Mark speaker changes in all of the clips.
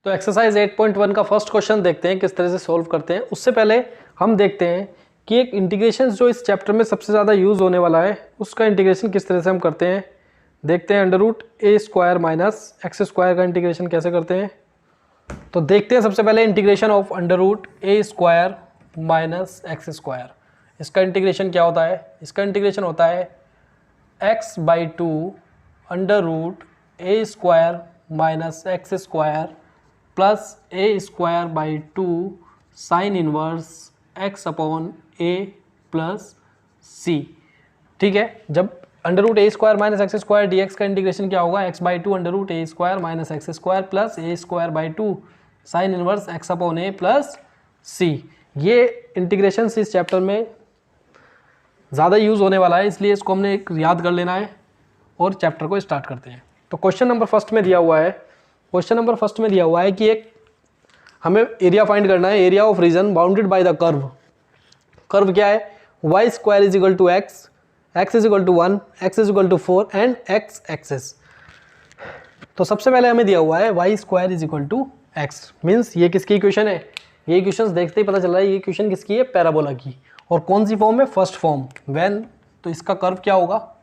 Speaker 1: तो एक्सरसाइज 8.1 का first question देखते हैं किस तरह से सॉल्व करते हैं। उससे पहले हम देखते हैं कि एक इंटीग्रेशन जो इस चैप्टर में सबसे ज़्यादा यूज़ होने वाला है उसका इंटीग्रेशन किस तरह से हम करते हैं। देखते हैं अंडर रूट ए स्क्वायर माइनस एक्स स्क्वायर का इंटीग्रेशन कैसे करते हैं। तो देखते हैं सबसे पहले integration of under root A square minus x square. इसका इंटीग्रेशन क्या होता है? इसका इंटीग्रेशन होता है x/2 under root A square minus x square plus A square by 2 sine inverse x upon A plus C. ठीक है, जब अंडर रूट ए square minus x square D x का इंटीग्रेशन क्या होगा? x/2 under root A square minus x square plus A square by 2 sine inverse x upon A plus c. ये integration इस chapter में ज़्यादा यूज़ होने वाला है, इसलिए इसको हमने एक याद कर लेना है और चैप्टर को स्टार्ट करते हैं। तो क्वेश्चन नंबर फर्स्ट में दिया हुआ है, कि एक हमें एरिया फाइंड करना है, area of region bounded by the curve. Curve क्या है? Y square is equal to X, X is equal to 1, X is equal to 4 and x axis. तो सबसे पहले हमें दिया हुआ है Y square is equal to X, means ये किसकी इक्वेशन है? ये इक्वेशन देखते ही पता चल रहा है ये इक्वेशन किसकी है? पैराबोला की। और कौन सी फॉर्म है? First form when. तो इसका कर्व क्या होगा?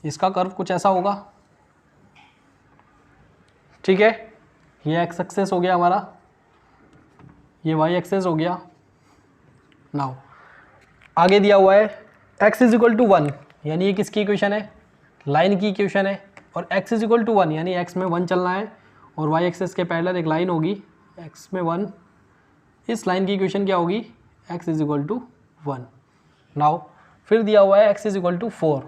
Speaker 1: इसका कर्व कुछ ऐसा होगा। ठीक है, ये एक्स एक्सेस हो गया हमारा, ये वाई एक्सेस हो गया। नाउ आगे दिया हुआ है x इज इक्वल टू 1, यानी ये किसकी इक्वेशन है? लाइन की इक्वेशन है। और x इज इक्वल टू 1 यानी x में 1 चलना है और y एक्सेस के पैरेलल एक लाइन होगी x में 1। इस लाइन की इक्वेशन क्या होगी? x is equal to 1। Now फिर दिया हुआ है x इज इक्वल टू 4,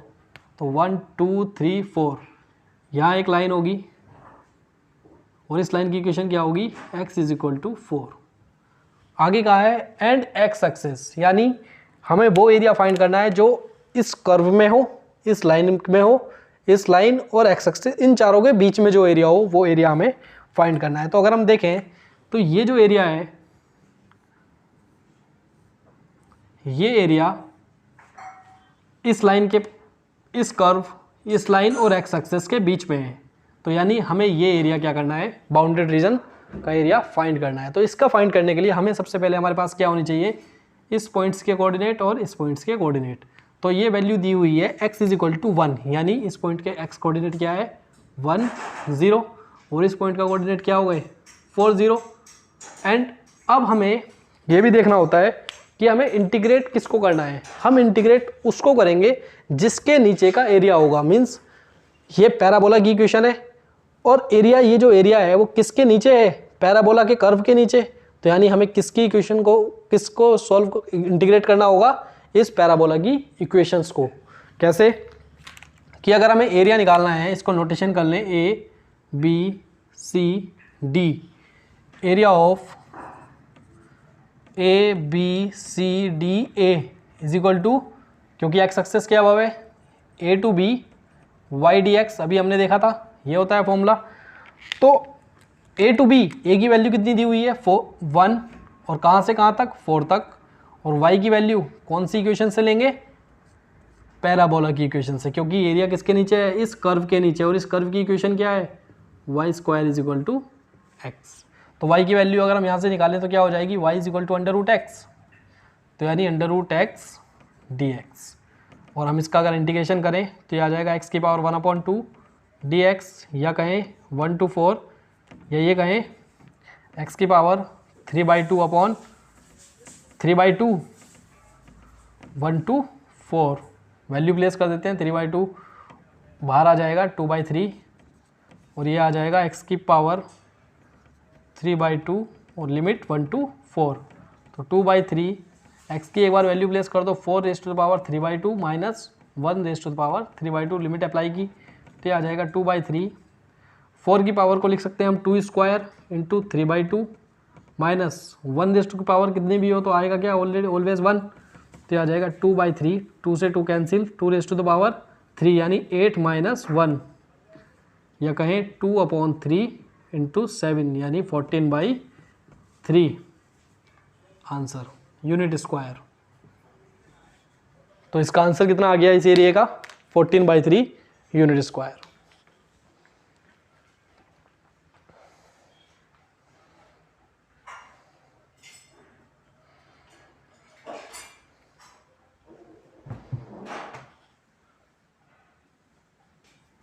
Speaker 1: तो 1 2 3 4, यहाँ एक लाइन होगी और इस लाइन की इक्वेशन क्या होगी? x is equal to 4। आगे कहा है एंड x एक्सेस, यानी हमें वो एरिया फाइंड करना है जो इस कर्व में हो, इस लाइन में हो, इस लाइन और x एक्सेस, इन चारों के बीच में जो एरिया हो वो एरिया हमें फाइंड करना है। तो अगर हम देखें तो ये जो एरिया है, ये एरिया इस लाइन के, इस कर्व, इस लाइन और x एक्सेस के बीच में है। तो यानी हमें ये एरिया क्या करना है? बाउंडेड रीजन का एरिया फाइंड करना है। तो इसका फाइंड करने के लिए हमें सबसे पहले हमारे पास क्या होनी चाहिए? इस पॉइंट्स के कोऑर्डिनेट और इस पॉइंट्स के कोऑर्डिनेट। तो ये वैल्यू दी हुई है x इज इक्वल टू 1, यानी इस पॉइंट के x कोऑर्डिनेट क्या है? 1 0 और इस पॉइंट का कोऑर्डिनेट क्या हो गए? 4 0। एंड अब हमें ये भी देखना होता है कि हमें इंटीग्रेट किसको करना है। हम इंटीग्रेट उसको करेंगे जिसके नीचे का एरिया होगा, मीन्स ये पैराबोला की इक्वेशन है और एरिया, ये जो एरिया है वो किसके नीचे है? पैराबोला के कर्व के नीचे। तो यानी हमें किसकी इक्वेशन को, किसको सॉल्व इंटीग्रेट करना होगा? इस पैराबोला की इक्वेशंस को। कैसे कि अगर हमें एरिया निकालना है, इसको नोटेशन कर लें, A B C D, area of A B C D A is equal to, क्योंकि एक्स एक्सेस क्या हुआ है? A to b y d x, अभी हमने देखा था, ये होता है फॉर्मूला। तो ए टू बी, ए की वैल्यू कितनी दी हुई है? 1, और कहाँ से कहाँ तक? 4 तक। और वाई की वैल्यू कौन सी इक्वेशन से लेंगे? पैराबोला की इक्वेशन से, क्योंकि एरिया किसके नीचे है? इस कर्व के नीचे। और इस कर्व की इक्वेशन क्या है? Y square is equal to X. तो वाई की वैल्यू अगर हम यहाँ से निकालें तो क्या हो जाएगी? Y is equal to under root X, तो यानी under root X D X. और हम इसका अगर इंटीग्रेशन करें तो ये आ जाएगा x की पावर 1/2 dx, या कहें 1 to 4, या ये कहें x की power 3/2 upon 3/2 1 to 4। Value place कर देते हैं, 3/2 बाहर आ जाएगा 2/3, और ये आ जाएगा x की पावर 3/2 और लिमिट 1 to 4, तो 2/3। x की एक बार वैल्यू प्लेस कर दो, 4 raise to the power 3/2 minus 1 raise to the power 3/2, limit apply की तो आ जाएगा 2/3। 4 की पावर को लिख सकते हैं हम 2 square into 3/2 minus 1 raise to की पावर कितनी भी हो तो आएगा क्या? ऑलवेज 1, तो आ जाएगा 2/3। 2 से 2 cancel, 2 raise to the power 3 यानी 8 माइनस 1, या कहें 2/3 इंटू 7 यानी 14/3 आंसर, यूनिट स्क्वायर। तो इसका आंसर कितना आ गया इस एरिया का? 14/3 यूनिट स्क्वायर।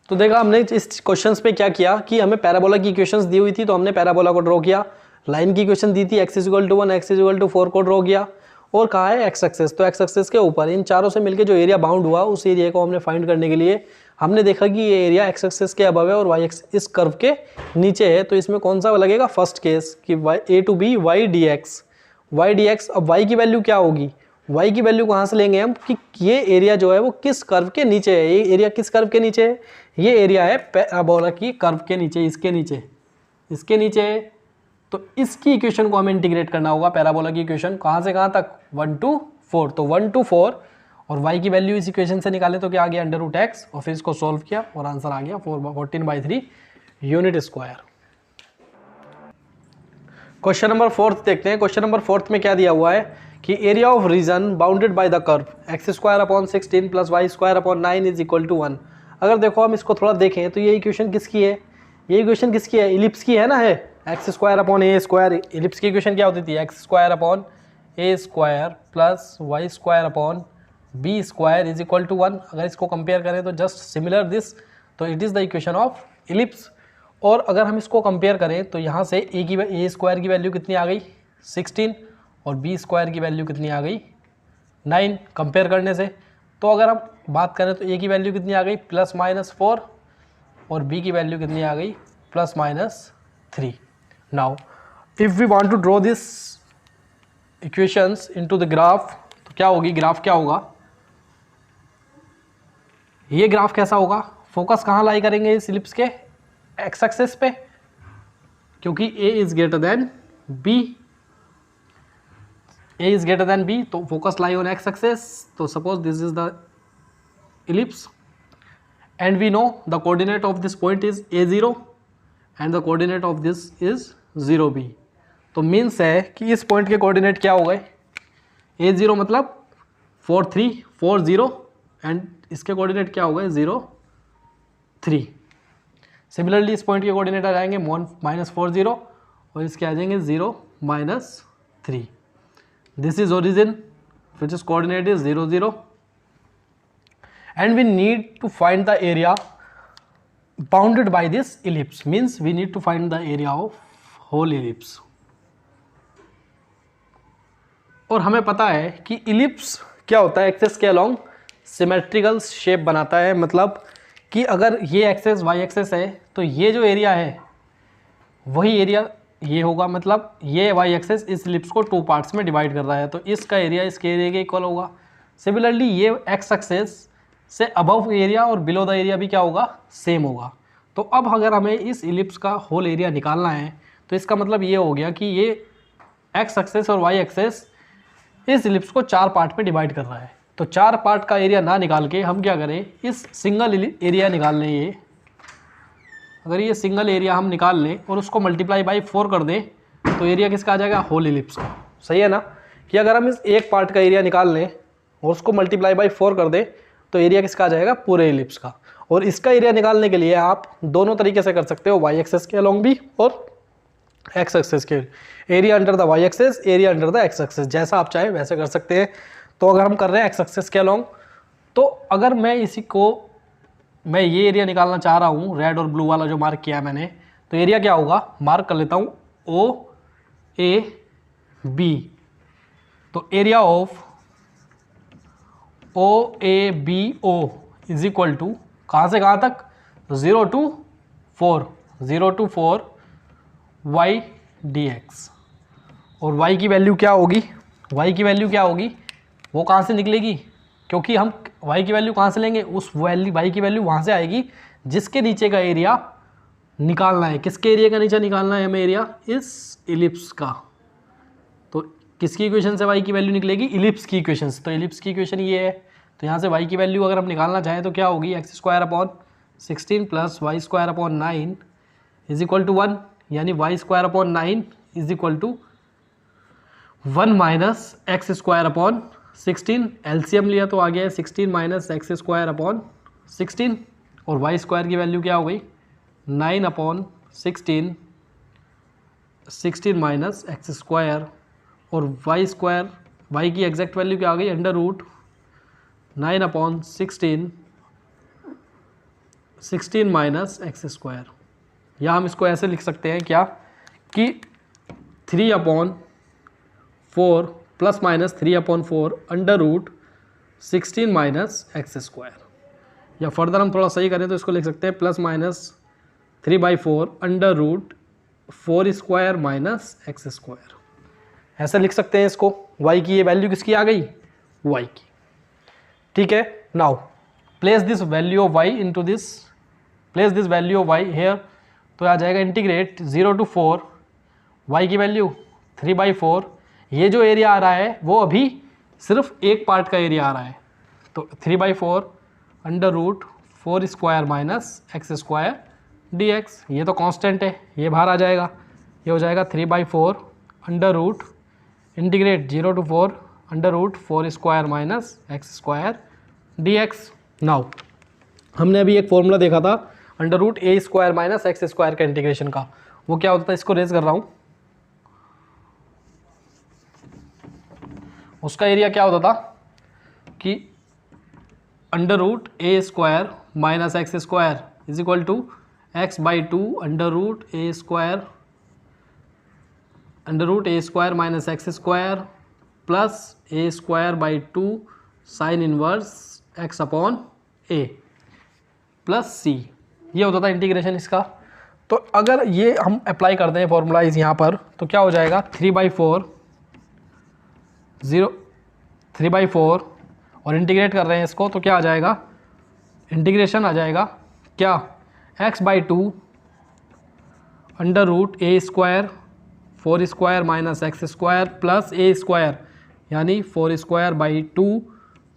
Speaker 1: तो देखा हमने इस क्वेश्चंस पे क्या किया कि हमें पैराबोला की इक्वेशंस दी हुई थी, तो हमने पैराबोला को ड्रॉ किया। लाइन की इक्वेशन दी थी x = 1 x = 4 को ड्रॉ किया। और कहा है एक्स एक्सेस, तो एक्स एक्सेस के ऊपर इन चारों से मिलकर जो एरिया बाउंड हुआ उस एरिया को हमने फाइंड करने के लिए हमने देखा कि ये एरिया एक्स एक्सेस के अबव है और वाई एक्स इस कर्व के नीचे है। तो इसमें कौन सा लगेगा, फर्स्ट केस कि a to b y dx। अब y की वैल्यू क्या होगी, y की वैल्यू कहाँ से लेंगे हम कि ये एरिया जो है वो किस कर्व के नीचे है। ये एरिया किस कर्व के नीचे है, ये एरिया है पैराबोला की कर्व के नीचे, इसके नीचे है। तो इसकी इक्वेशन को हमें इंटीग्रेट करना होगा, पैराबोला की इक्वेशन कहाँ से कहाँ तक, 1 to 4। तो 1 to 4 और y की वैल्यू इस इक्वेशन से निकाले तो क्या आ गया, √x, और फिर इसको सॉल्व किया और आंसर आ गया 14/3 यूनिट स्क्वायर। क्वेश्चन नंबर 4 देखते हैं। क्वेश्चन नंबर 4 में क्या दिया हुआ है कि area of region bounded by the curve x² + y² 9 = 1। अगर देखो हम इसको थोड़ा देखें तो ये इक्वेशन किसकी है, ये इक्वेशन किसकी है, इलिप्स की है ना, है x² a²। इलिप्स की इक्वेशन क्या होती थी, x² a² + y² b² = 1। अगर इसको कंपेयर करें तो जस्ट सिमिलर दिस, तो it is the equation of ellipse. और अगर हम इसको कंपेयर करें तो यहाँ से a² की वैल्यू कितनी आ गई, 16, और b² की वैल्यू कितनी आ गई, 9 कंपेयर करने से। तो अगर हम बात करें तो a की वैल्यू कितनी आ गई, +-4, और b की वैल्यू कितनी आ गई, +-3। Now if we want to draw this equations into the graph, तो क्या होगी, ग्राफ क्या होगा, ये ग्राफ कैसा होगा, फोकस कहाँ लाई करेंगे इस इलिप्स के, एक्स एक्सिस पे, क्योंकि a is greater than b, तो focus lie on x axis. तो suppose this is the ellipse and we know the coordinate of this point is a0 and the coordinate of this is 0b। तो means है कि इस point के coordinate क्या हो गए, a0 मतलब 4 3 4 0 एंड इसके कोऑर्डिनेट क्या हो गए, 0 3। सिमिलरली इस पॉइंट के कोऑर्डिनेट आ जाएंगे -4 0 और इसके आ जाएंगे 0 -3। This is origin which is coordinate is 0 0 and we need to find the area bounded by this ellipse, means we need to find the area of whole ellipse. और हमें पता है कि इलिप्स क्या होता है, एक्सेस के अलोंग सिमेट्रिकल शेप बनाता है। मतलब कि अगर ये एक्सेस y एक्सेस है तो ये जो एरिया है वही एरिया ये होगा, मतलब ये y एक्सेस इस इलिप्स को 2 पार्ट्स में डिवाइड कर रहा है, तो इसका एरिया इसके एरिया के इक्वल होगा। सिमिलरली ये x एक्सेस से अबव एरिया और बिलो द एरिया भी क्या होगा, सेम होगा। तो अब अगर हमें इस इलिप्स का होल एरिया निकालना है तो इसका मतलब ये हो गया कि ये x एक्सेस और y एक्सेस इस इलिप्स को 4 पार्ट में डिवाइड कर रहा है। तो 4 पार्ट का एरिया ना निकाल के हम क्या करें, इस सिंगल एरिया निकाल लें। ये अगर ये सिंगल एरिया हम निकाल लें और उसको मल्टीप्लाई बाई 4 कर दें तो एरिया किसका आ जाएगा, होल इलिप्स का। सही है ना, कि अगर हम इस एक पार्ट का एरिया निकाल लें और उसको मल्टीप्लाई बाई 4 कर दें तो एरिया किसका आ जाएगा, पूरे इलिप्स का। और इसका एरिया निकालने के लिए आप दोनों तरीके से कर सकते हो, वाई एक्सेस के अलोंग भी और एक्स एक्सेस के, area under the Y axis, area under the X axis, जैसा आप चाहे वैसे कर सकते हैं। तो अगर हम कर रहे हैं एक्स एक्सेस के अलोंग, तो अगर मैं मैं ये एरिया निकालना चाह रहा हूँ, रेड और ब्लू वाला जो मार्क किया है मैंने, तो एरिया क्या होगा, मार्क कर लेता हूँ OAB। तो area of OABO is equal to कहाँ से कहाँ तक, 0 to 4 y dx। और y की वैल्यू क्या होगी, y की वैल्यू क्या होगी, वो कहाँ से निकलेगी, क्योंकि हम y की वैल्यू कहाँ से लेंगे, उस y की वैल्यू वहाँ से आएगी जिसके नीचे का एरिया निकालना है। किसके एरिया का नीचे निकालना है हमें एरिया, इस इलिप्स का। तो किसकी इक्वेशन से y की वैल्यू निकलेगी, इलिप्स की इक्वेशन से। तो इलिप्स की इक्वेशन ये है, तो यहाँ से y की वैल्यू अगर हम निकालना चाहें तो क्या होगी, x² + y² 9 is equal to 1, यानी y² 9 is equal to 1 - x² 16। LCM लिया तो आ गया है 16 - x² 16, और y² की वैल्यू क्या हो गई, 9/16, 16 - x², और y की एग्जैक्ट वैल्यू क्या आ गई, √9/16, 16 माइनस एक्स स्क्वायर, या हम इसको ऐसे लिख सकते हैं क्या कि 3/4 plus minus 3/4 under root 16 minus x square, या फर्दर हम थोड़ा सही करें तो इसको लिख सकते हैं plus minus 3/4 under root 4 square minus x square, ऐसे लिख सकते हैं इसको। y की ये वैल्यू किसकी आ गई, y की, ठीक है। Now place this value of y into this, place this value of y here, तो आ जाएगा इंटीग्रेट 0 to 4, y की वैल्यू 3/4, ये जो एरिया आ रहा है वो अभी सिर्फ एक पार्ट का एरिया आ रहा है, तो 3/4 under root 4 square minus x square dx, ये तो कांस्टेंट है, ये बाहर आ जाएगा, ये हो जाएगा 3/4 under root integrate 0 to 4 under root 4 square minus x square dx। Now हमने अभी एक फॉर्मूला देखा था अंडर रूट ए स्क्वायर माइनस एक्स स्क्वायर का इंटीग्रेशन का, वो क्या होता था, इसको रेज कर रहा हूँ, उसका एरिया क्या होता था कि under root A square minus x square is equal to x/2 under root A square minus x square plus A square by 2 sine inverse x upon A plus c, ये होता था इंटीग्रेशन इसका। तो अगर ये हम अप्लाई करते हैं फॉर्मूलाइज यहाँ पर, तो क्या हो जाएगा 3/4 और इंटीग्रेट कर रहे हैं इसको, तो क्या आ जाएगा, इंटीग्रेशन आ जाएगा क्या x/2 अंडर रूट ए square 4 square minus x square plus ए स्क्वायर यानी 4 square by 2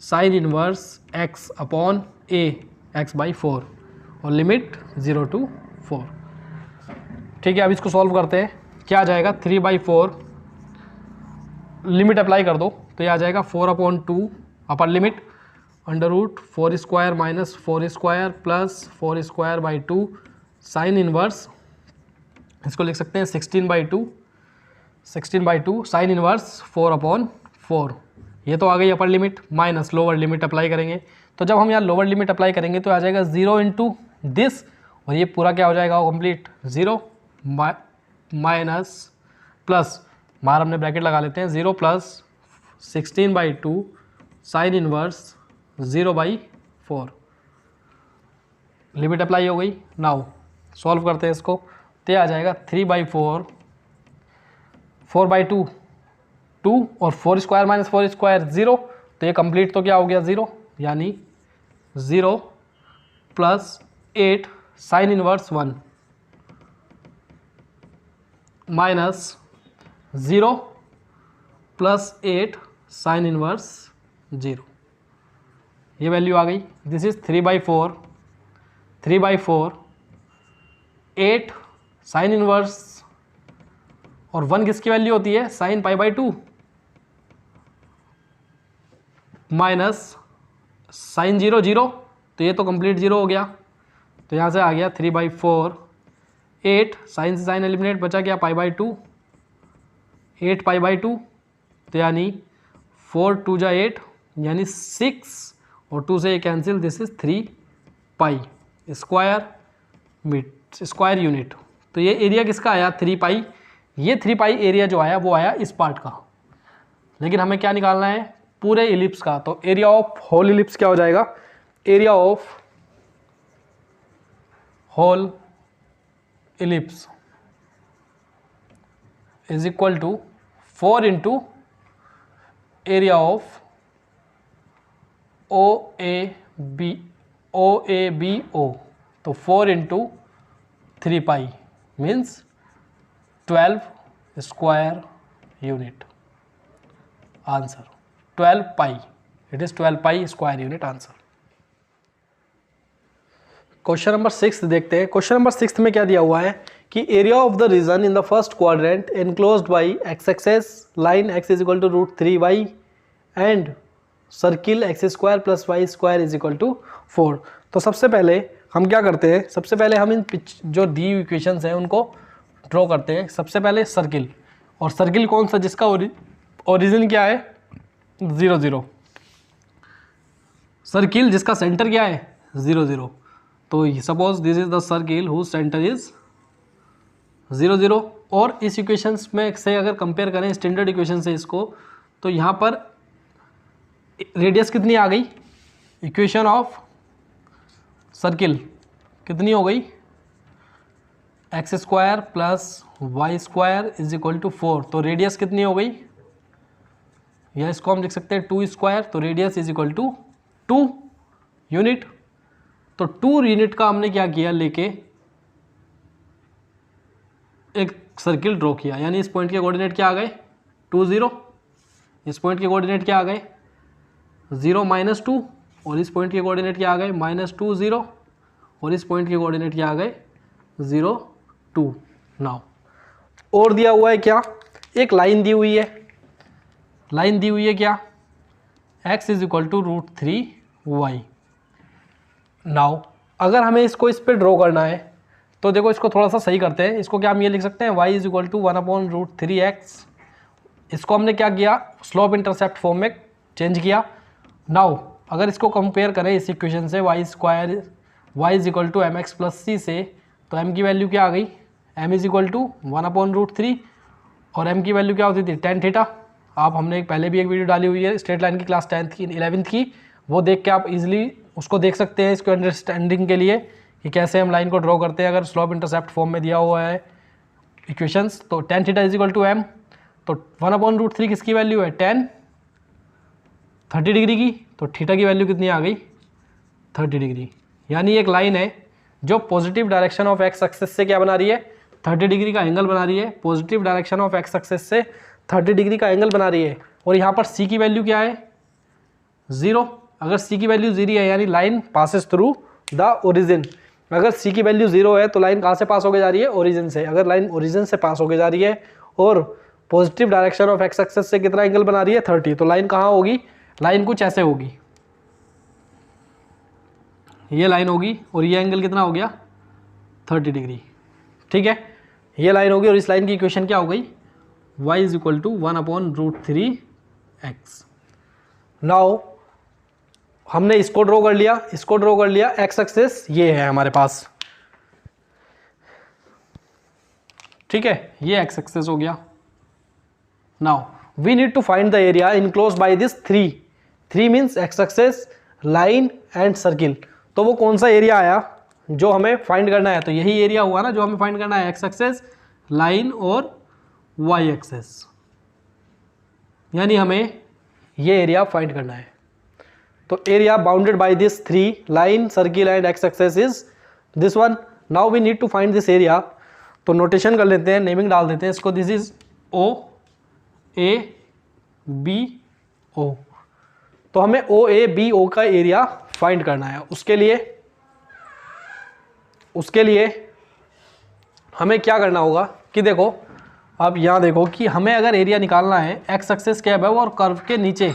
Speaker 1: sine inverse x upon a x/4 और लिमिट 0 to 4, ठीक है। अब इसको सॉल्व करते हैं, क्या आ जाएगा 3/4 लिमिट अप्लाई कर दो तो ये आ जाएगा 4/2 upper limit under root 4 square minus 4 square plus 4 square by 2 sine inverse, इसको लिख सकते हैं 16/2 साइन इनवर्स 4/4, ये तो आ गई upper limit, minus lower limit apply करेंगे, तो जब हम यहाँ लोअर लिमिट अप्लाई करेंगे तो आ जाएगा 0 इंटू दिस, और ये पूरा क्या हो जाएगा कंप्लीट 0 माइनस प्लस, बाहर हमने ब्रैकेट लगा लेते हैं, 0 plus 16/2 sine inverse 0/4, limit apply हो गई। नाउ सॉल्व करते हैं इसको, तो आ जाएगा 3/4 4/2 2 और 4 स्क्वायर माइनस 4 स्क्वायर 0, तो ये कंप्लीट तो क्या हो गया 0, यानी 0 plus 8 sine inverse 1 minus 0 plus 8 sine inverse 0, ये वैल्यू आ गई। दिस इज 3/4 8 साइन इनवर्स और 1 किसकी वैल्यू होती है, साइन π/2 माइनस साइन 0 0, तो ये तो कंप्लीट 0 हो गया, तो यहाँ से आ गया 3/4 8 साइन से साइन एलिमिनेट, बचा क्या π/2 8 π/2, तो यानी 4 2 जा 8 यानी 6 और 2 से ये cancel, this is 3 pi square unit. तो ये एरिया किसका आया 3 पाई, ये 3 पाई एरिया जो आया वो आया इस पार्ट का, लेकिन हमें क्या निकालना है पूरे इलिप्स का, तो एरिया ऑफ होल इलिप्स क्या हो जाएगा, area of whole ellipse is equal to 4 into area of OABO, तो 4 into 3 pi means 12 square unit, answer 12 pi, it is 12 pi square unit answer. Question number 6 देखते हैं। Question number 6 में क्या दिया हुआ है कि area of the region in the first quadrant enclosed by x axis line x is equal to √3y and circle x square plus y square is equal to 4। तो सबसे पहले हम क्या करते हैं, सबसे पहले हम इन जो दी इक्वेशंस हैं उनको ड्रॉ करते हैं। सबसे पहले सर्किल, और सर्किल कौन सा जिसका ओरिजिन क्या है 0 0, सर्किल जिसका सेंटर क्या है 0 0, तो suppose this is the circle whose centre is 0 0। और इस इक्वेशंस में से अगर कंपेयर करें स्टैंडर्ड इक्वेशन से इसको, तो यहाँ पर रेडियस कितनी आ गई, इक्वेशन ऑफ सर्किल कितनी हो गई, x square plus y square is equal to 4। तो रेडियस कितनी हो गई, या इसको हम लिख सकते हैं 2 स्क्वायर। तो radius is equal to 2 unit. तो 2 यूनिट का हमने क्या किया, लेके एक सर्किल ड्रॉ किया, यानी इस पॉइंट के कोऑर्डिनेट क्या आ गए 2 0, इस पॉइंट के कोऑर्डिनेट क्या आ गए 0 -2, और इस पॉइंट के कोऑर्डिनेट क्या आ गए -2 0, और इस पॉइंट के कोऑर्डिनेट क्या आ गए 0 2। नाउ और दिया हुआ है क्या, एक लाइन दी हुई है, लाइन दी हुई है क्या, x is equal to √3y। Now अगर हमें इसको इस पर ड्रॉ करना है तो देखो इसको थोड़ा सा सही करते हैं। इसको क्या हम ये लिख सकते हैं, y is equal to 1/√3x। इसको हमने क्या किया, स्लोप इंटरसेप्ट फॉर्म में चेंज किया। नाउ अगर इसको कंपेयर करें इस इक्वेशन से y is equal to mx plus c से, तो m की वैल्यू क्या आ गई, m इज इक्वल टू 1/√3, और m की वैल्यू क्या होती थी tan थीटा। आप हमने पहले भी एक वीडियो डाली हुई है स्ट्रेट लाइन की क्लास 10th की 11th की, वो देख के आप इजीली उसको देख सकते हैं इसको अंडरस्टैंडिंग के लिए कि कैसे हम लाइन को ड्रॉ करते हैं अगर स्लोप इंटरसेप्ट फॉर्म में दिया हुआ है इक्वेशंस। तो tan theta is equal to m, तो 1/√3 किसकी वैल्यू है, tan 30 डिग्री की। तो थीटा की वैल्यू कितनी आ गई 30 डिग्री। यानी एक लाइन है जो positive direction of x axis से क्या बना रही है 30 डिग्री का एंगल बना रही है, positive direction of x axis से 30 डिग्री का एंगल बना रही है। और यहाँ पर c की वैल्यू क्या है 0। अगर c की वैल्यू 0 है यानी line passes through the origin. अगर c की वैल्यू 0 है तो लाइन कहाँ से पास होके जा रही है, ओरिजिन से। अगर लाइन ओरिजिन से पास होके जा रही है और positive direction of x axis से कितना एंगल बना रही है 30, तो लाइन कहाँ होगी, लाइन कुछ ऐसे होगी, ये लाइन होगी और ये एंगल कितना हो गया 30 डिग्री। ठीक है, ये लाइन होगी और इस लाइन की इक्वेशन क्या हो गई, y is equal to 1/√3x। Now हमने इसको ड्रॉ कर लिया, इसको ड्रॉ कर लिया, एक्स एक्सेस ये है हमारे पास। ठीक है, ये एक्स एक्सेस हो गया। Now we need to find the area enclose by this 3 means x axis, line and circle. तो वो कौन सा एरिया आया जो हमें फाइंड करना है, तो यही एरिया हुआ ना जो हमें फाइंड करना है, एक्स एक्सेस, लाइन और वाई एक्सेस, यानी हमें ये एरिया फाइंड करना है। तो area bounded by this 3 line, circle and x axis is this one. Now we need to find this area. तो नोटेशन कर लेते हैं, नेमिंग डाल देते हैं इसको, this is O A B O. तो हमें ओ ए बी ओ का एरिया फाइंड करना है। उसके लिए हमें क्या करना होगा कि देखो, अब यहाँ देखो कि हमें अगर एरिया निकालना है, एक्स एक्सेस क्या है और कर्व के नीचे,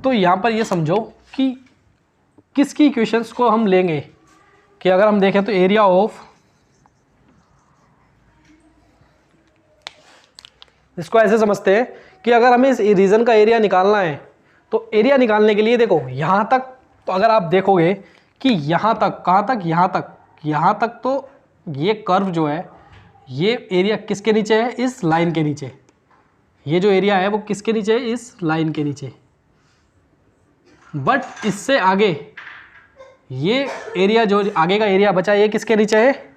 Speaker 1: तो यहाँ पर ये समझो कि किसकी इक्वेशंस को हम लेंगे कि अगर हम देखें तो एरिया ऑफ, इसको ऐसे समझते हैं कि अगर हमें इस रीजन का एरिया निकालना है तो एरिया निकालने के लिए देखो यहाँ तक, तो अगर आप देखोगे कि यहाँ तक, कहाँ तक, यहाँ तक तो ये कर्व जो है ये एरिया किसके नीचे है, इस लाइन के नीचे। ये जो एरिया है वो किसके नीचे है, इस लाइन के नीचे। बट इससे आगे ये एरिया, जो आगे का एरिया बचा, ये किसके नीचे है,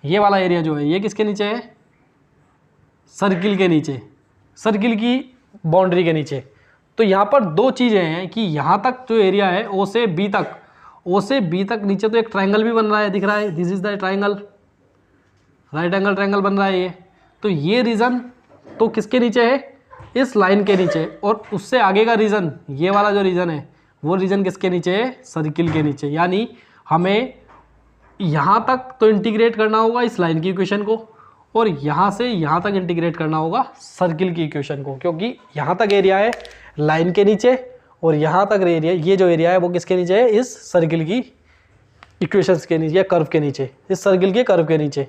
Speaker 1: ये वाला एरिया जो है ये किसके नीचे है, सर्किल के नीचे, सर्किल की बाउंड्री के नीचे। तो यहाँ पर दो चीज़ें हैं कि यहाँ तक जो एरिया है ओ से बी तक, ओ से बी तक नीचे तो एक ट्रायंगल भी बन रहा है, दिख रहा है, this is the triangle, right angle triangle बन रहा है ये। तो ये रीजन तो किसके नीचे है, इस लाइन के नीचे। और उससे आगे का रीजन, ये वाला जो रीजन है वो रीजन किसके नीचे है, सर्किल के नीचे। यानी हमें यहाँ तक तो इंटीग्रेट करना होगा इस लाइन की इक्वेशन को, और यहाँ से यहाँ तक इंटीग्रेट करना होगा सर्किल की इक्वेशन को, क्योंकि यहाँ तक एरिया है लाइन के नीचे और यहाँ तक एरिया, ये जो एरिया है वो किसके नीचे है, इस सर्किल की इक्वेशंस के नीचे या कर्व के नीचे, इस सर्किल के कर्व के नीचे।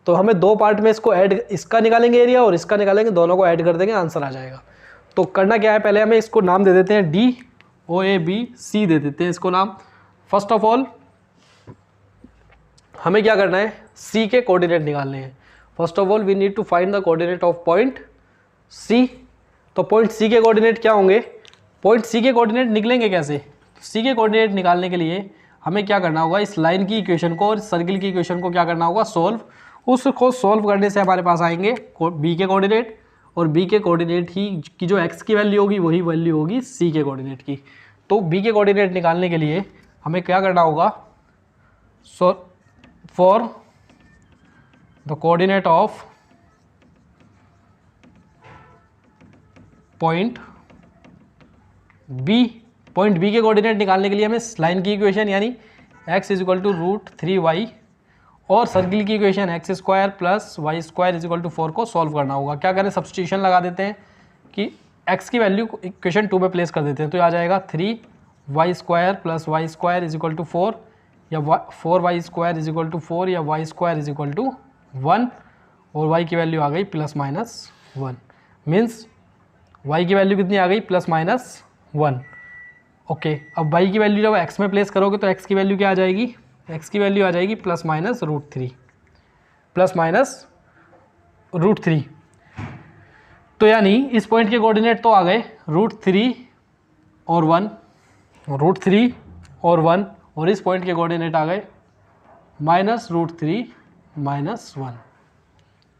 Speaker 1: तो हमें दो पार्ट में इसको ऐड, इसका निकालेंगे एरिया और इसका निकालेंगे, दोनों को ऐड कर देंगे, आंसर आ जाएगा। तो करना क्या है, पहले हमें इसको नाम दे देते हैं डी ओ ए बी सी दे देते हैं इसको नाम। फर्स्ट ऑफ ऑल हमें क्या करना है, सी के कोऑर्डिनेट निकालने हैं। First of all we need to find the coordinate of point C. तो पॉइंट सी के कोऑर्डिनेट क्या होंगे, पॉइंट सी के कोऑर्डिनेट निकलेंगे कैसे, सी के कोऑर्डिनेट निकालने के लिए हमें क्या करना होगा, इस लाइन की इक्वेशन को और इस सर्किल की इक्वेशन को क्या करना होगा, सॉल्व। उसको सॉल्व करने से हमारे पास आएंगे बी के कोऑर्डिनेट, और बी के कोऑर्डिनेट ही की जो एक्स की वैल्यू होगी वही वैल्यू होगी सी के कोऑर्डिनेट की। तो बी के कोऑर्डिनेट निकालने के लिए हमें क्या करना होगा, so for the coordinate of point B, point B के कोऑर्डिनेट निकालने के लिए हमें लाइन की इक्वेशन यानी x is equal to √3y और सर्किल की equation x square plus y square is equal to 4 को सॉल्व करना होगा। क्या करें, सब्सटीट्यूशन लगा देते हैं कि x की वैल्यू इक्वेशन 2 में प्लेस कर देते हैं, तो ये आ जाएगा 3y square plus y square is equal to 4 या 4y square is equal to 4 या y square is equal to 1 और y की वैल्यू आ गई +-1 मीन्स y की वैल्यू कितनी आ गई, +-1। ओके, अब y की वैल्यू जब x में प्लेस करोगे तो x की वैल्यू क्या आ जाएगी, x की वैल्यू आ जाएगी +-√3। तो यानी इस पॉइंट के कोऑर्डिनेट तो आ गए √3 और 1, √3 और 1, और इस पॉइंट के कोऑर्डिनेट आ गए -√3 -1।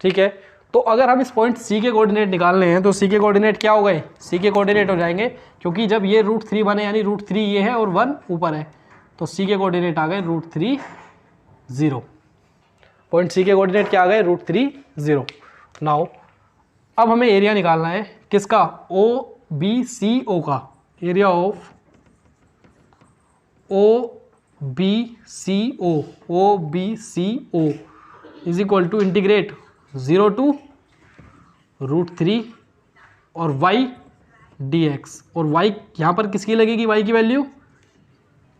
Speaker 1: ठीक है, तो अगर हम इस पॉइंट C के कोऑर्डिनेट निकालने हैं तो C के कोऑर्डिनेट क्या हो गए, C के कोऑर्डिनेट हो जाएंगे, क्योंकि जब ये √3 बने यानी √3 ये है और 1 ऊपर है, तो C के कोऑर्डिनेट आ गए √3 0। पॉइंट C के कोऑर्डिनेट क्या आ गए, √3 0। नाउ अब हमें एरिया निकालना है किसका, OBCO का, area of OBCO is equal to integrate 0 to √3 और y dx, और y यहाँ पर किसकी लगेगी, y की वैल्यू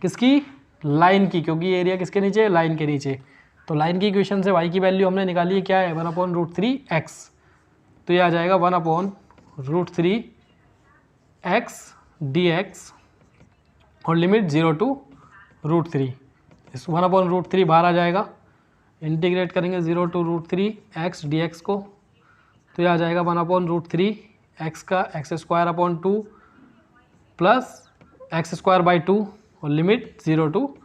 Speaker 1: किसकी, लाइन की, क्योंकि एरिया किसके नीचे है, लाइन के नीचे। तो लाइन की इक्वेशन से y की वैल्यू हमने निकाली है, क्या है 1/√3x, तो ये आ जाएगा 1/√3x dx और लिमिट 0 टू √3। इस 1/√3 बाहर आ जाएगा, इंटीग्रेट करेंगे 0 टू √3x dx को, तो ये आ जाएगा 1/√3x का x² प्लस x²/2 और लिमिट 0 टू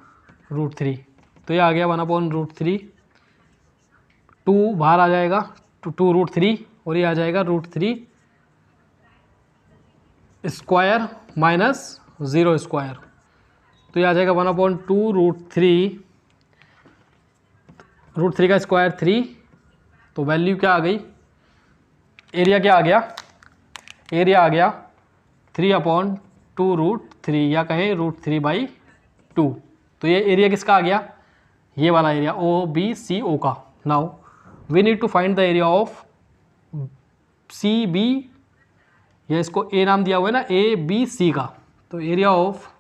Speaker 1: √3, तो ये आ गया 1/√3, 2 बाहर आ जाएगा, 2√3 और ये आ जाएगा √3 स्क्वायर माइनस 0 स्क्वायर, तो ये आ जाएगा 1/2√3, √3 का स्क्वायर 3, तो वैल्यू क्या आ गई, एरिया क्या आ गया, एरिया आ गया 3/2√3 या कहें √3/2। तो ये एरिया किसका आ गया, ये वाला एरिया OBCO का। Now we need to find the area of CB, या इसको A नाम दिया हुआ है ना, ABC का, तो area of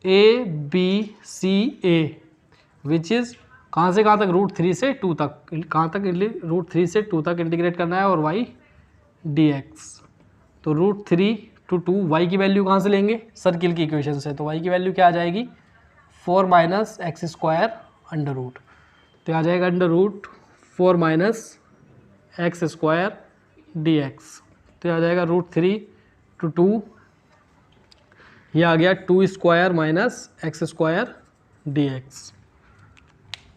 Speaker 1: ABCA which is कहाँ से कहाँ तक, √3 से 2 तक, कहाँ तक, √3 से 2 तक इंटीग्रेट करना है, और y dx, तो √3 to 2 y की वैल्यू कहाँ से लेंगे, सर्किल की इक्वेशन से, तो y की वैल्यू क्या आ जाएगी 4 - x² अंडर रूट, तो आ जाएगा √4 - x² dx, तो आ जाएगा √3 to 2, ये आ गया 2² - x² dx।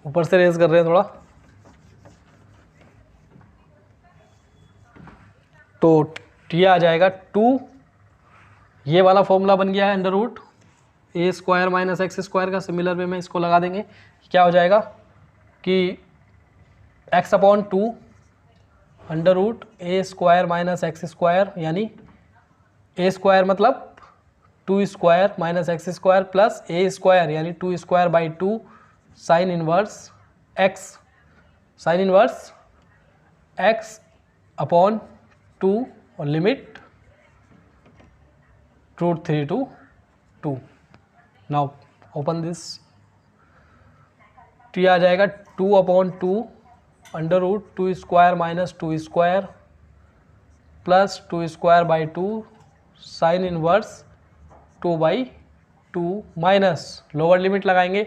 Speaker 1: ऊपर से रेज कर रहे हैं थोड़ा, तो ये आ जाएगा 2, ये वाला फॉर्मूला बन गया है √A² - x² का। सिमिलर वे में इसको लगा देंगे, क्या हो जाएगा कि x/2 √A² - x² यानी A² मतलब 2² - x² प्लस A² यानी 2² साइन इनवर्स x/2 और limit √3 to 2। Now open this, तो ये आ जाएगा 2/2 √2² - 2² plus 2² sine inverse 2/2 minus lower limit लगाएंगे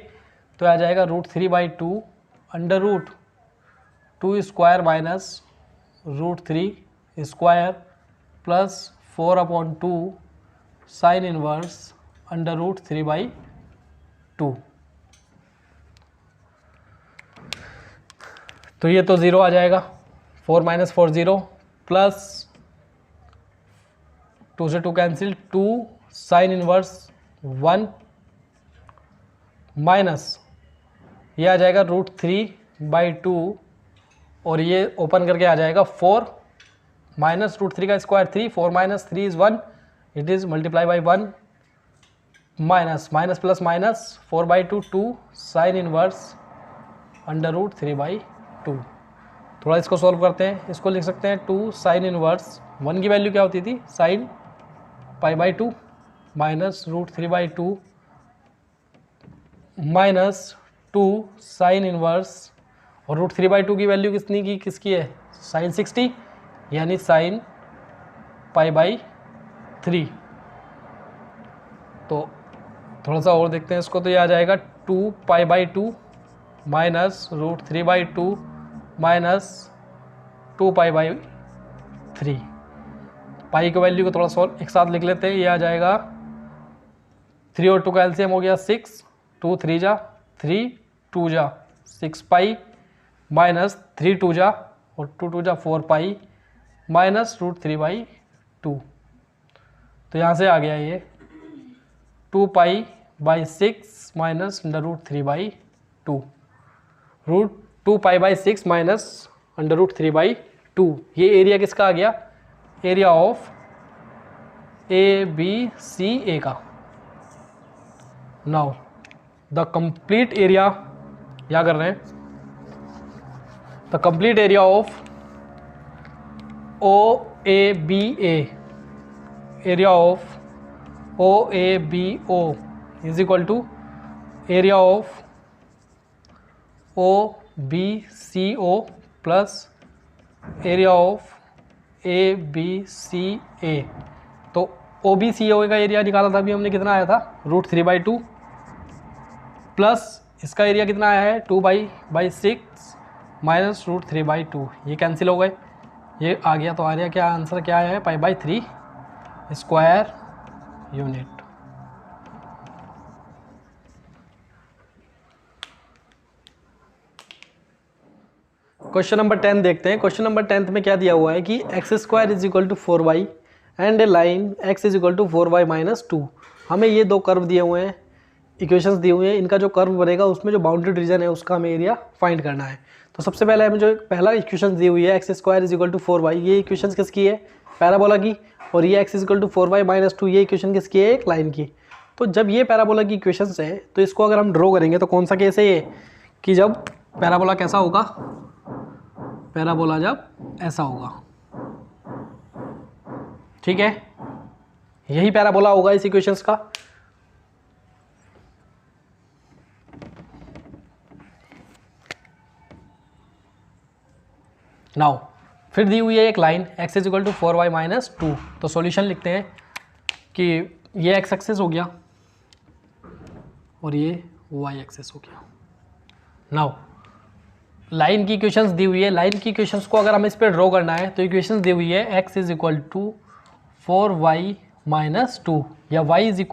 Speaker 1: तो आ जाएगा √3/2 under root 2 square minus √3 square plus 4/2 sine inverse under √3/2। तो ये तो 0 आ जाएगा, 4 - 4 0 प्लस 2 से 2 कैंसिल, 2 साइन इनवर्स 1 माइनस ये आ जाएगा √3/2 और ये ओपन करके आ जाएगा 4 माइनस √3 का square 3, 4 - 3 is 1, it is multiply by 1 minus minus plus minus 4/2 2 sine inverse under √3/2। थोड़ा इसको सॉल्व करते हैं, इसको लिख सकते हैं 2 साइन इनवर्स 1 की वैल्यू क्या होती थी sine π/2 minus √3/2 minus 2 sine inverse और √3/2 की वैल्यू किसकी है साइन 60 यानी साइन π/3। तो थोड़ा सा और देखते हैं इसको, तो ये आ जाएगा 2π/2 माइनस √3/2 माइनस 2π/3। पाई की वैल्यू को थोड़ा सा एक साथ लिख लेते हैं, ये आ जाएगा 3 और 2 का एलसीएम हो गया 6, 2 3 जा 3, 2 जा 6 पाई माइनस 3 2 जा और 2 2 जा 4 पाई माइनस √3/2। तो यहाँ से आ गया ये 2π/6 माइनस अंडर √3/2, √2π/6 माइनस अंडर √3/2। ये एरिया किसका आ गया, एरिया ऑफ ABCA का। नाउ द कंप्लीट एरिया क्या कर रहे हैं, the complete area of OABA, area of OABO is equal to area of OBCO plus area of ABCA। तो OBCO का एरिया निकाला था अभी हमने, कितना आया था √3/2 प्लस इसका एरिया कितना आया है 2/6 माइनस √3/2। ये कैंसिल हो गए, ये आ गया। तो एरिया क्या आंसर क्या है π/3 स्क्वायर यूनिट। क्वेश्चन नंबर 10 देखते हैं। क्वेश्चन नंबर 10 में क्या दिया हुआ है कि x² = 4y and A line x = 4y - 2। हमें ये दो कर्व दिए हुए हैं, इक्वेशंस दिए हुए हैं, इनका जो कर्व बनेगा उसमें जो बाउंड्री रीजन है उसका हमें एरिया फाइंड करना है। तो सबसे पहले हमें जो पहला इक्वेशन दी हुई है x² = 4y, ये इक्वेशन किसकी है पैराबोला की, और ये x = 4y - 2 ये इक्वेशन किसकी है एक लाइन की। तो जब ये पैराबोला की इक्वेशंस है तो इसको अगर हम ड्रॉ करेंगे तो कौन सा केस है ये कि जब पैराबोला कैसा होगा, पैराबोला जब ऐसा होगा, ठीक है, यही पैराबोला होगा इस इक्वेशंस का। नाउ फिर दी हुई है एक लाइन x = 4y - 2। तो सॉल्यूशन लिखते हैं कि ये x एक्सेस हो गया और ये y एक्सेस हो गया। नाउ लाइन की इक्वेशंस दी हुई है, लाइन की इक्वेशंस को अगर हमें इस पर ड्रॉ करना है तो इक्वेशंस दी हुई है x = 4y - 2 या y =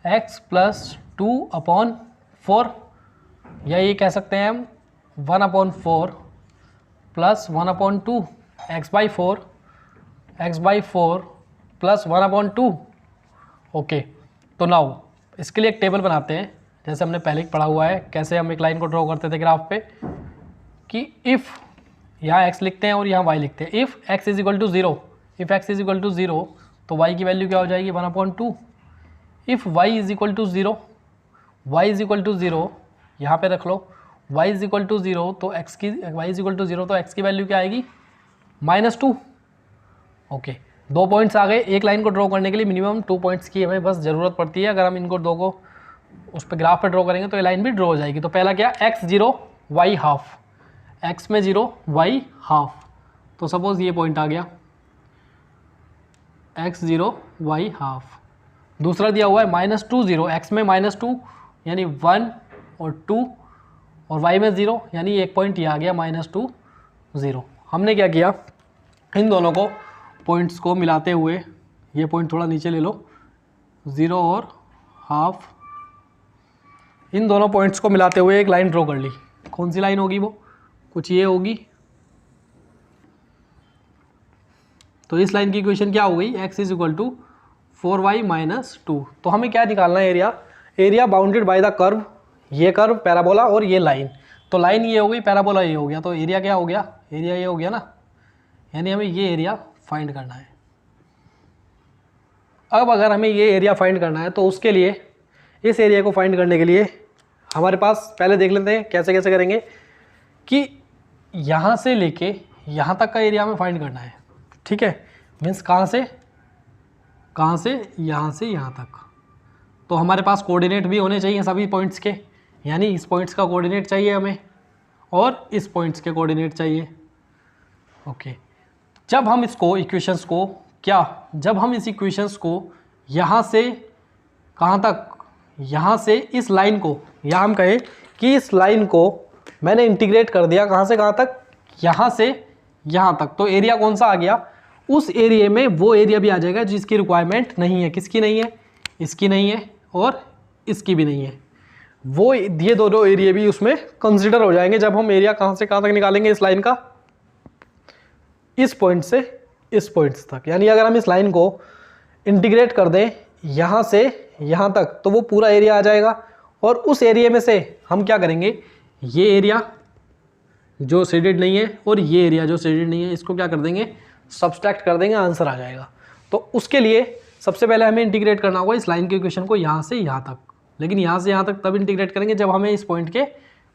Speaker 1: x + 2/4 या ये कह सकते हैं हम 1/4 प्लस 1/2 x/4 प्लस 1/2। ओके, तो नाउ इसके लिए एक टेबल बनाते हैं, जैसे हमने पहले ही पढ़ा हुआ है कैसे हम एक लाइन को ड्रॉ करते थे ग्राफ पे, कि इफ़ यहाँ x लिखते हैं और यहाँ y लिखते हैं। इफ़ x = 0, इफ़ x = 0 तो y की वैल्यू क्या हो जाएगी 1/2। इफ़ y = 0, y = 0 यहाँ पे रख लो, y = 0 तो x की y = 0 तो x की वैल्यू क्या आएगी -2। ओके, 2 पॉइंट्स आ गए। एक लाइन को ड्रॉ करने के लिए मिनिमम 2 पॉइंट्स की हमें बस ज़रूरत पड़ती है। अगर हम इनको दो को उस पर ग्राफ पे ड्रॉ करेंगे तो ये लाइन भी ड्रॉ हो जाएगी। तो पहला क्या x 0 y हाफ, x में 0 y हाफ, तो सपोज ये पॉइंट आ गया x 0 y हाफ। दूसरा दिया हुआ है -2 0, x में -2 यानी 1 और 2 और y में 0, यानी एक पॉइंट ये आ गया -2 0। हमने क्या किया, इन दोनों को पॉइंट्स को मिलाते हुए, ये पॉइंट थोड़ा नीचे ले लो, 0 और हाफ, इन दोनों पॉइंट्स को मिलाते हुए एक लाइन ड्रॉ कर ली। कौन सी लाइन होगी वो, कुछ ये होगी। तो इस लाइन की इक्वेशन क्या हो गई, x = 4y - 2। तो हमें क्या निकालना है, area, area bounded by the curve, ये कर्व पैराबोला और ये लाइन। तो लाइन ये हो गई, पैराबोला ये हो गया, तो एरिया क्या हो गया, एरिया ये हो गया ना, यानी हमें ये एरिया फाइंड करना है। अब अगर हमें ये एरिया फाइंड करना है तो उसके लिए, इस एरिया को फाइंड करने के लिए हमारे पास, पहले देख लेते हैं कैसे कैसे करेंगे, कि यहाँ से लेके यहाँ तक का एरिया हमें फाइंड करना है। ठीक है, मीन्स कहाँ से यहाँ से यहाँ तक। तो हमारे पास कोऑर्डिनेट भी होने चाहिए सभी पॉइंट्स के, यानी इस पॉइंट्स का कोऑर्डिनेट चाहिए हमें और इस पॉइंट्स के कोऑर्डिनेट चाहिए। ओके, जब हम इसको इक्वेशंस को जब हम इस इक्वेशंस को यहाँ से कहाँ तक, यहाँ से इस लाइन को, या हम कहें कि इस लाइन को मैंने इंटीग्रेट कर दिया, कहाँ से कहाँ तक, यहाँ से यहाँ तक, तो एरिया कौन सा आ गया, उस एरिया में वो एरिया भी आ जाएगा जिसकी रिक्वायरमेंट नहीं है। किसकी नहीं है, इसकी नहीं है और इसकी भी नहीं है। वो ये दोनों एरिया भी उसमें कंसिडर हो जाएंगे जब हम एरिया कहाँ से कहाँ तक निकालेंगे इस लाइन का, इस पॉइंट से इस पॉइंट तक। यानी अगर हम इस लाइन को इंटीग्रेट कर दें यहाँ से यहाँ तक, तो वो पूरा एरिया आ जाएगा। और उस एरिया में से हम क्या करेंगे, ये एरिया जो शेडेड नहीं है और ये एरिया जो शेडेड नहीं है, इसको क्या कर देंगे, सब्सट्रैक्ट कर देंगे, आंसर आ जाएगा। तो उसके लिए सबसे पहले हमें इंटीग्रेट करना होगा इस लाइन के इक्वेशन को यहाँ से यहाँ तक। लेकिन यहाँ से यहाँ तक तब इंटीग्रेट करेंगे जब हमें इस पॉइंट के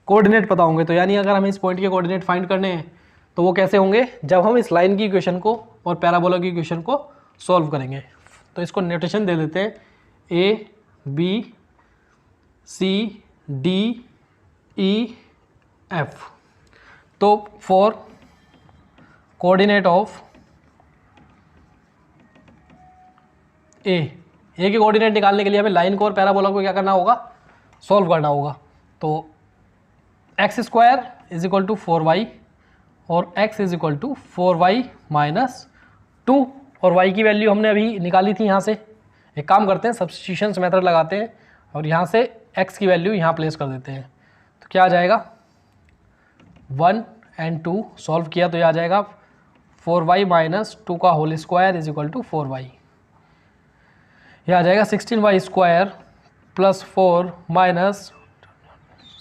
Speaker 1: कोऑर्डिनेट पता होंगे। तो यानी अगर हमें इस पॉइंट के कोऑर्डिनेट फाइंड करने हैं तो वो कैसे होंगे, जब हम इस लाइन की इक्वेशन को और पैराबोला की इक्वेशन को सॉल्व करेंगे। तो इसको नोटेशन दे देते हैं, A B C D E F। तो फॉर कोऑर्डिनेट ऑफ ए के कोऑर्डिनेट निकालने के लिए हमें लाइन को और पैराबोला को क्या करना होगा, सॉल्व करना होगा। तो x² = 4y और x = 4y - 2, और y की वैल्यू हमने अभी निकाली थी यहाँ से। एक काम करते हैं, सब्स्टिट्यूशंस मेथड लगाते हैं और यहाँ से x की वैल्यू यहाँ प्लेस कर देते हैं। तो क्या आ जाएगा, 1 और 2 सॉल्व किया तो ये आ जाएगा 4y - 2 का होल स्क्वायर = 4y। यह आ जाएगा 16y² + 4 -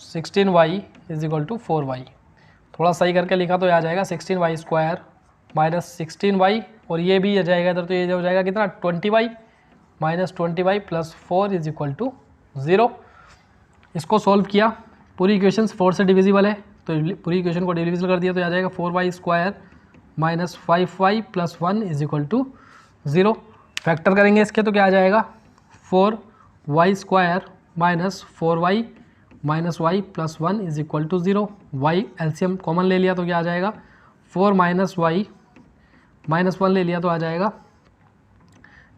Speaker 1: 16y = 4y। थोड़ा सही करके लिखा तो ये आ जाएगा 16y² - 16y, और ये भी आ जाएगा इधर, तो ये हो जाएगा कितना, 20y - 20y + 4 = 0। इसको सॉल्व किया, पूरी इक्वेशन 4 से डिविजिबल है तो पूरी इक्वेशन को डिविजिबल कर दिया तो आ जाएगा 4y² - 5y + 1 = 0। फैक्टर करेंगे इसके तो क्या आ जाएगा, 4y² - 4y - y + 1 = 0। y LCM common ले लिया तो क्या आ जाएगा, 4 - y - 1 ले लिया तो आ जाएगा,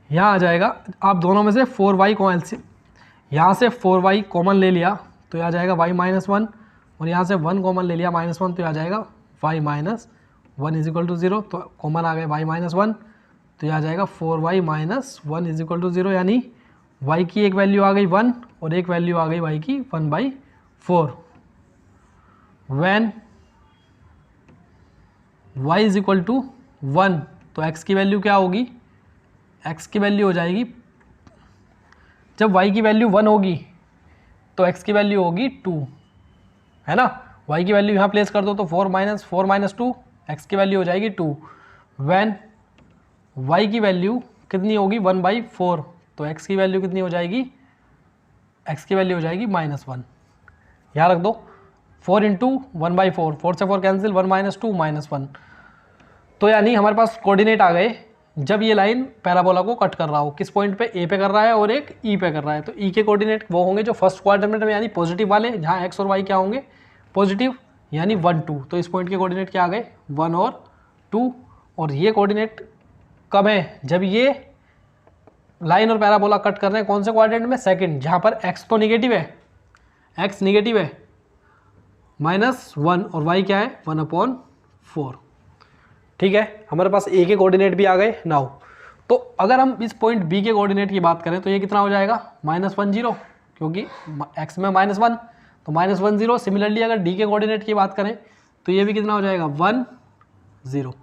Speaker 1: यहाँ आ जाएगा, आप दोनों में से 4y को एलसीएम, यहाँ से 4y कॉमन ले लिया तो आ जाएगा y - 1, और यहाँ से 1 कॉमन ले लिया -1 तो आ जाएगा y - 1 = 0। तो कॉमन आ गए y - 1, तो यह आ जाएगा 4y - 1 = 0। यानी y की एक वैल्यू आ गई 1 और एक वैल्यू आ गई y की 1/4। व्हेन y = 1 तो x की वैल्यू क्या होगी, x की वैल्यू हो जाएगी, जब y की वैल्यू 1 होगी तो x की वैल्यू होगी 2, है ना। y की वैल्यू यहाँ प्लेस कर दो तो 4 - 2, x की वैल्यू हो जाएगी 2। व्हेन y की वैल्यू कितनी होगी, 1/4, तो x की वैल्यू कितनी हो जाएगी, x की वैल्यू हो जाएगी -1। यहाँ रख दो, 4 × 1/4, 4 से 4 कैंसिल, 1 - 2 -1। तो यानी हमारे पास कोऑर्डिनेट आ गए जब ये लाइन पैराबोला को कट कर रहा हो, किस पॉइंट पे, ए पे कर रहा है और एक ई पे कर रहा है। तो ई के कोऑर्डिनेट वो होंगे जो फर्स्ट क्वाड्रेंट में, यानी पॉजिटिव वाले, जहाँ एक्स और वाई क्या होंगे, पॉजिटिव, यानी 1 2। तो इस पॉइंट के कोऑर्डिनेट क्या आ गए, 1 और 2। और ये कोऑर्डिनेट कब है, जब ये लाइन और पैराबोला कट कर रहे हैं कौन से क्वाड्रेंट में, सेकंड, जहाँ पर एक्स तो निगेटिव है, एक्स निगेटिव है -1 और वाई क्या है 1/4। ठीक है, हमारे पास ए के कोऑर्डिनेट भी आ गए नाउ। तो अगर हम इस पॉइंट बी के कोऑर्डिनेट की बात करें तो ये कितना हो जाएगा -1 0, क्योंकि एक्स में -1 तो -1 0। सिमिलरली अगर डी के कोऑर्डिनेट की बात करें तो ये भी कितना हो जाएगा 1 0।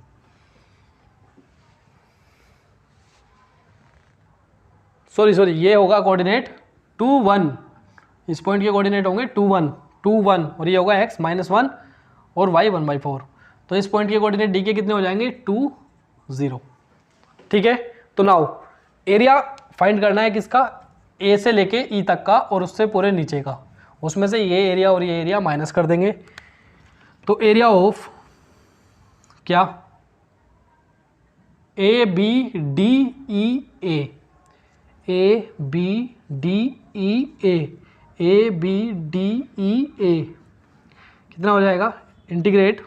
Speaker 1: सॉरी ये होगा कोऑर्डिनेट 2 1, इस पॉइंट के कोऑर्डिनेट होंगे 2 1 और ये होगा x -1 और y 1/4। तो इस पॉइंट के कोऑर्डिनेट डी के कितने हो जाएंगे 2 0। ठीक है, तो नाउ एरिया फाइंड करना है किसका, ए से लेके ई तक का और उससे पूरे नीचे का, उसमें से ये एरिया और ये एरिया माइनस कर देंगे। तो एरिया ऑफ क्या A B D E A B D E A कितना हो जाएगा, इंटीग्रेट,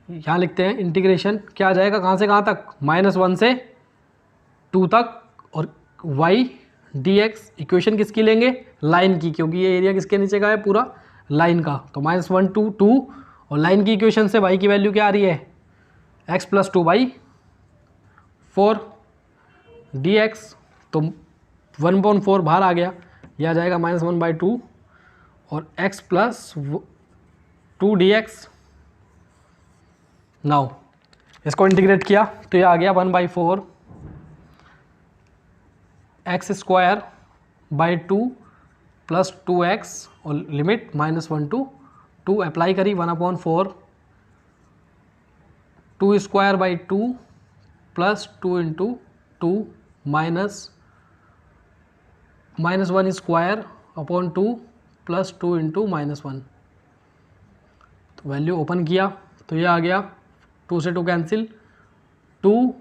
Speaker 1: यहाँ लिखते हैं इंटीग्रेशन क्या आ जाएगा, कहाँ से कहाँ तक, -1 से 2 तक, और y dx इक्वेशन किसकी लेंगे, लाइन की, क्योंकि ये एरिया किसके नीचे का है, पूरा लाइन का। तो -1 to 2 और लाइन की इक्वेशन से y की वैल्यू क्या आ रही है x + 2/4 dx। तो 1/4 बाहर आ गया, यह आ जाएगा -1/2 और x + 2 dx। नाउ इसको इंटीग्रेट किया तो ये आ गया 1/4 x²/2 + 2x और लिमिट -1 to 2 अप्लाई करी 1/4 2²/2 + 2 × 2 -1²/2 + 2 × -1। तो वैल्यू ओपन किया तो ये आ गया 2 से 2 कैंसिल, 2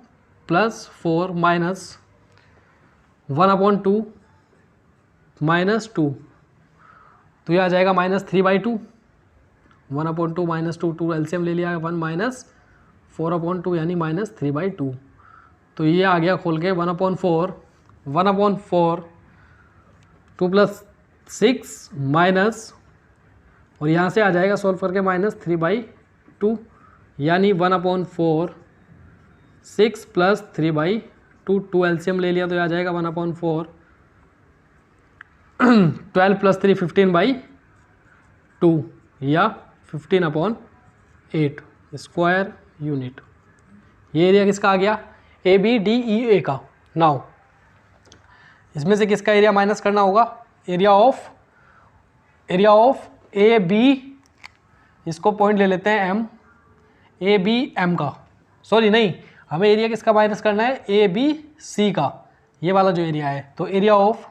Speaker 1: + 4 -1/2 -2, तो ये आ जाएगा -3/2, 1/2 -2, 2 एलसीएम ले लिया 1 - 4/2 यानी -3/2। तो ये आ गया खोल के 1/4 2 + 6 माइनस, और यहाँ से आ जाएगा सॉल्व करके -3/2 यानी 1/4 6 + 3/2, 2 एलसीएम ले लिया तो आ जाएगा 1/4 12 + 3 15/2 या 15/8 स्क्वायर यूनिट। ये एरिया किसका आ गया, ए बी डी ई ए का। नाउ इसमें से किसका एरिया माइनस करना होगा, एरिया ऑफ ए बी, इसको पॉइंट ले लेते हैं एम, ए बी एम का, सॉरी नहीं, हमें एरिया किसका माइनस करना है, ए बी सी का, ये वाला जो एरिया है। तो area of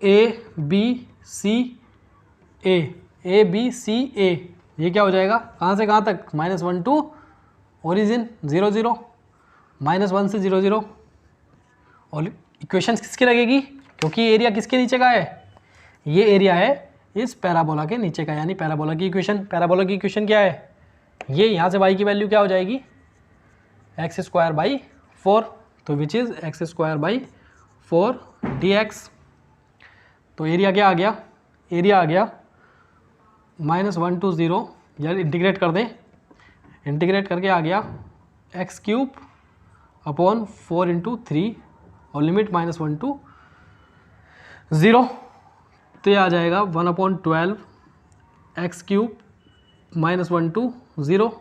Speaker 1: A B C A ये क्या हो जाएगा, कहाँ से कहाँ तक, -1 to ओरिजिन 0 0, -1 से 0 0, और इक्वेशन किसकी लगेगी, क्योंकि एरिया किसके नीचे का है, ये एरिया है इस पैराबोला के नीचे का, यानी पैराबोला की इक्वेशन क्या है, ये यहाँ से y की वैल्यू क्या हो जाएगी x²/4, तो विच इज़ x²/4 dx। तो एरिया क्या आ गया, एरिया आ गया -1 to 0, यार इंटीग्रेट कर दें, इंटीग्रेट करके आ गया x³ / 4 × 3 और लिमिट -1 to 0, तो ये आ जाएगा 1/12 x³ -1 to 0,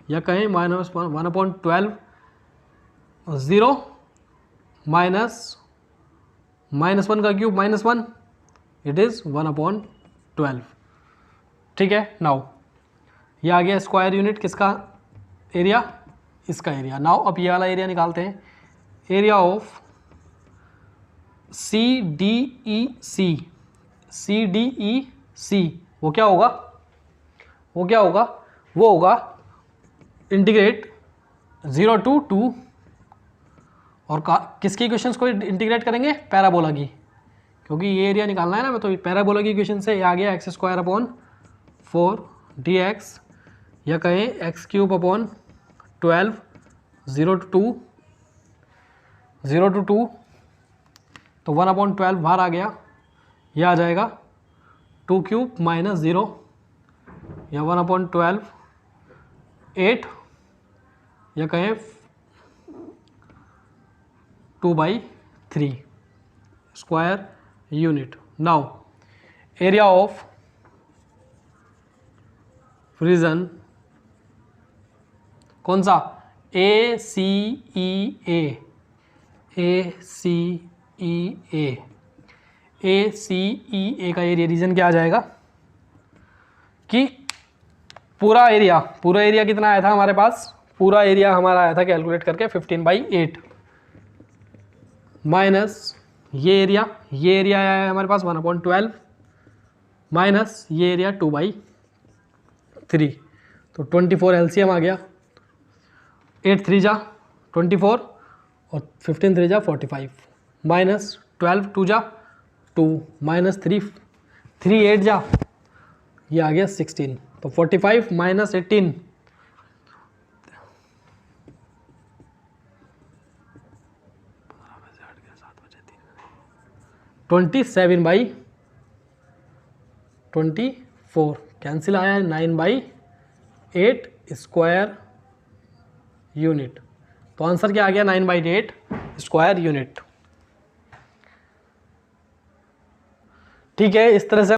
Speaker 1: या कहें -1/12 0 -1 का क्यूब -1, इट इज़ 1/12। ठीक है, नाउ ये आ गया स्क्वायर यूनिट किसका, एरिया, इसका एरिया। नाउ अब ये वाला एरिया निकालते हैं, area of C D E C, वो क्या होगा, वो होगा इंटीग्रेट 0 to 2, और किसकी इक्वेशंस को इंटीग्रेट करेंगे, पैराबोला की, क्योंकि ये एरिया निकालना है ना, तो पैराबोला की इक्वेशन से आ गया x²/4 dx, या कहें x³ / 12 0 to 2, तो 1/12 बाहर आ गया, यह आ जाएगा 2 क्यूब माइनस 0 या 1/12 8 या कहें 2/3 square unit. Now area of region कौन सा, ए सी ई ए, ए सी ई ए, ए सी ई ए का एरिया रीजन क्या आ जाएगा कि पूरा एरिया कितना आया था हमारे पास, पूरा एरिया हमारा आया था कैलकुलेट करके 15/8 माइनस ये एरिया आया है हमारे पास 1/12 माइनस ये एरिया 2/3, तो 24 एलसीएम आ गया, 8 3 जा 24 और 15 3 जा 45 माइनस 12 2 जा 2 माइनस 3 8 जा, ये आ गया 16, तो 45 माइनस 18 27/24 कैंसिल आया है 9/8 स्क्वायर यूनिट, तो आंसर क्या आ गया 9/8 स्क्वायर यूनिट। ठीक है, इस तरह से